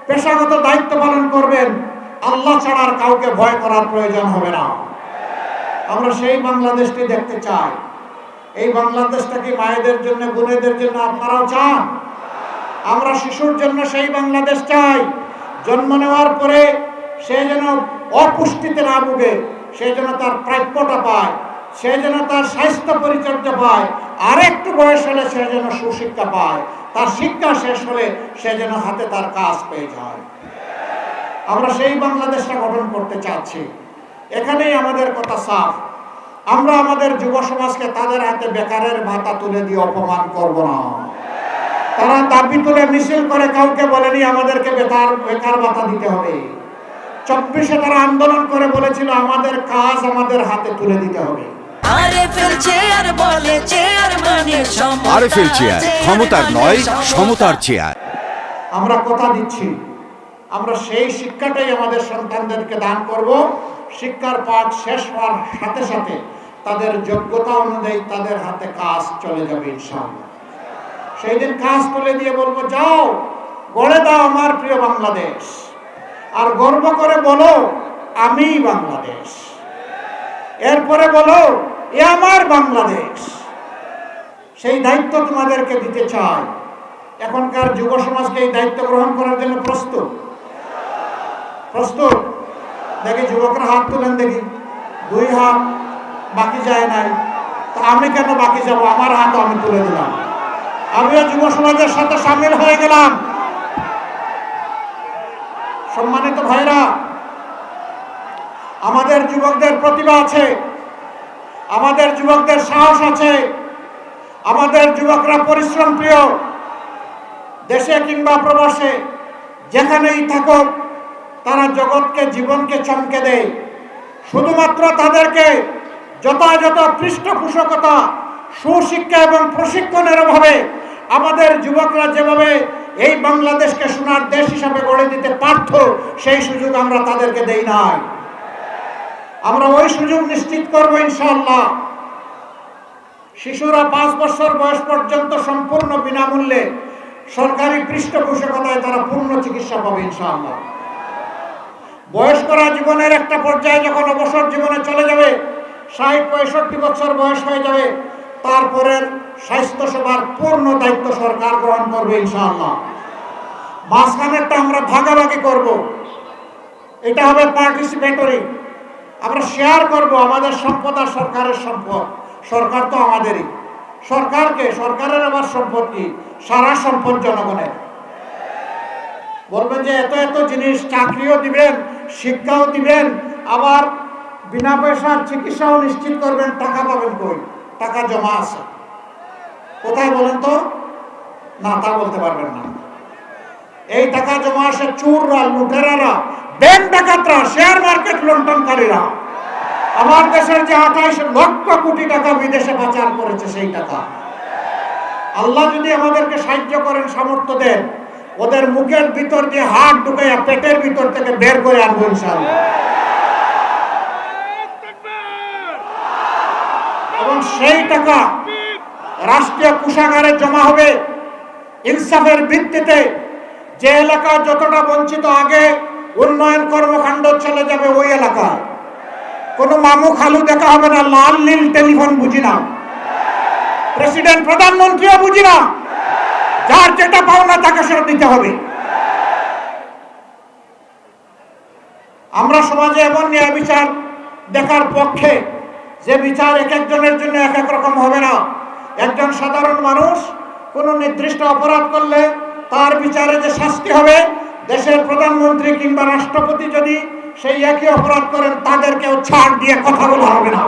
পেশাগত দায়িত্ব পালন করবেন, আল্লাহ ছাড়া আর কাউকে ভয় করার প্রয়োজন হবে না। আমরা সেই বাংলাদেশটি দেখতে চাই। এই বাংলাদেশটা কি মায়েদের জন্য, বোনেদের জন্য আপনারাও চান? আমরা শিশুর জন্য সেই বাংলাদেশ চাই। জন্ম নেওয়ার পরে সে যেন অপুষ্টিতে না ভুগে, সে যেন তার প্রাপ্যটা পায়, সে যেন তার স্বাস্থ্য পরিচর্যা পায়, আর একটু বয়স হলে সে যেন সুশিক্ষা পায়, তার শিক্ষা শেষ হলে সে যেন হাতে তার কাজ পেয়ে যায়। আমরা সেই বাংলাদেশটা গঠন করতে চাচ্ছি। এখানেই আমাদের কথা সাফ। আমরা আমাদের যুব সমাজকে তাদের হাতে বেকারের ভাতা তুলে দিয়ে অপমান করব না। তারা দাবি তুলে মিছিল করে কাউকে বলেনি আমাদেরকে বেকার ভাতা দিতে হবে। 24-এ তারা আন্দোলন করে বলেছিল আমাদের কাজ আমাদের হাতে তুলে দিতে হবে। আরএফএল চেয়ার বলে চেয়ার মানে সমতা, আরএফএল চেয়ার ক্ষমতার নয় সমতার চেয়ার। আমরা কথা দিচ্ছি, আমরা সেই শিক্ষাটাই আমাদের সন্তানদেরকে দান করব। শিক্ষার পাঠ শেষ হওয়ার সাথে সাথে তাদের যোগ্যতা অনুযায়ী তাদের হাতে কাজ চলে যাবে ইনশাআল্লাহ। সেই দিন কাজ তুলে দিয়ে বলবো, যাও গড়ে দাও আমার প্রিয় বাংলাদেশ, আর গর্ব করে বলো আমি বাংলাদেশ। এরপরে বলো এ আমার বাংলাদেশ। সেই দায়িত্ব তোমাদেরকে দিতে চাই। এখনকার যুব সমাজকে এই দায়িত্ব গ্রহণ করার জন্য প্রস্তুত? প্রস্তুত? দেখি যুবকরা হাত তুলেন, দেখি 2 হাত, বাকি যায় নাই। তা আমি কেন বাকি যাব? আমার হাত আমি তুলে দিলাম, আমিও যুব সমাজের সাথে সামিল হয়ে গেলাম। সম্মানিত ভাইরা, আমাদের যুবকদের প্রতিভা আছে, আমাদের যুবকদের সাহস আছে, আমাদের যুবকরা পরিশ্রম প্রিয়। দেশে কিংবা প্রবাসে যেখানেই থাকুক তারা জগৎকে, জীবনকে চমকে দেয়। শুধুমাত্র তাদেরকে যথাযথ পৃষ্ঠপোষকতা, সুশিক্ষা এবং প্রশিক্ষণের অভাবে আমাদের যুবকরা যেভাবে এই বাংলাদেশকে সোনার দেশ হিসাবে গড়ে দিতে পারত, সেই সুযোগ আমরা তাদেরকে দেই নাই। আমরা ওই সুযোগ নিশ্চিত করব ইনশাআল্লাহ। শিশুরা 5 বছর বয়স পর্যন্ত সম্পূর্ণ বিনামূল্যে সরকারি পৃষ্ঠপোষকতায় তারা পূর্ণ চিকিৎসা পাবে ইনশাআল্লাহ। বয়স্করা জীবনের একটা পর্যায়ে যখন অবসর জীবনে চলে যাবে, 60-65 বছর বয়স হয়ে যাবে, তারপরের স্বাস্থ্য সেবার পূর্ণ দায়িত্ব সরকার গ্রহণ করবে ইনশাআল্লাহ। মাঝখানেরটা আমরা ভাগাভাগি করব, এটা হবে পার্টিসিপেটরি। আমরা শেয়ার করব আমাদের সম্পদ আর সরকারের সম্পদ। সরকার তো আমাদেরই। সরকারকে, সরকারের আবার সম্পদ কি? সারা সম্পদ জনগণের। বলবেন যে এত এত জিনিস, চাকরিও দিবেন, শিক্ষাও দিবেন, আবার বিনা পয়সার চিকিৎসাও নিশ্চিত করবেন, টাকা পাবেন কই? টাকা জমা আছে কোথায় বলেন তো? না, তা বলতে পারবেন না। এই টাকা জমা আসে চোররা, লুটেরারা, ব্যাংক ডাকাতরা, শেয়ার মার্কেট লুণ্ঠনকারীরা। আমার দেশের যে 28 লক্ষ কোটি টাকা বিদেশে পাচার করেছে, সেই টাকা আল্লাহ যদি আমাদেরকে সাহায্য করেন, সামর্থ্য দেন, ওদের মুখের ভিতর দিয়ে হাত ঢুকাইয়া পেটের ভিতর থেকে বের করে আনবো ইনশাআল্লাহ। এবং সেই টাকা রাষ্ট্রীয় কোষাগারে জমা হবে ইনসাফের ভিত্তিতে। যে এলাকা যতটা বঞ্চিত, আগে উন্নয়ন কর্মকাণ্ড চলে যাবে ওই এলাকায়। কোনো মামু খালু দেখা হবে না, লাল নীল টেলিফোন বুঝি না, প্রেসিডেন্ট প্রধানমন্ত্রীও বুঝি না। যার যেটা পাওনা তাকে সেটা দিতে হবে। আমরা সমাজে এমন ন্যায় বিচার দেখার পক্ষে, যে বিচার এক একজনের জন্য এক এক রকম হবে না। একজন সাধারণ মানুষ কোনো নির্দিষ্ট অপরাধ করলে তার বিচারে যে শাস্তি হবে, দেশের প্রধানমন্ত্রী কিংবা রাষ্ট্রপতি যদি সেই একই অপরাধ করেন, তাদেরকেও ছাড় দিয়ে কথা বলা হবে না।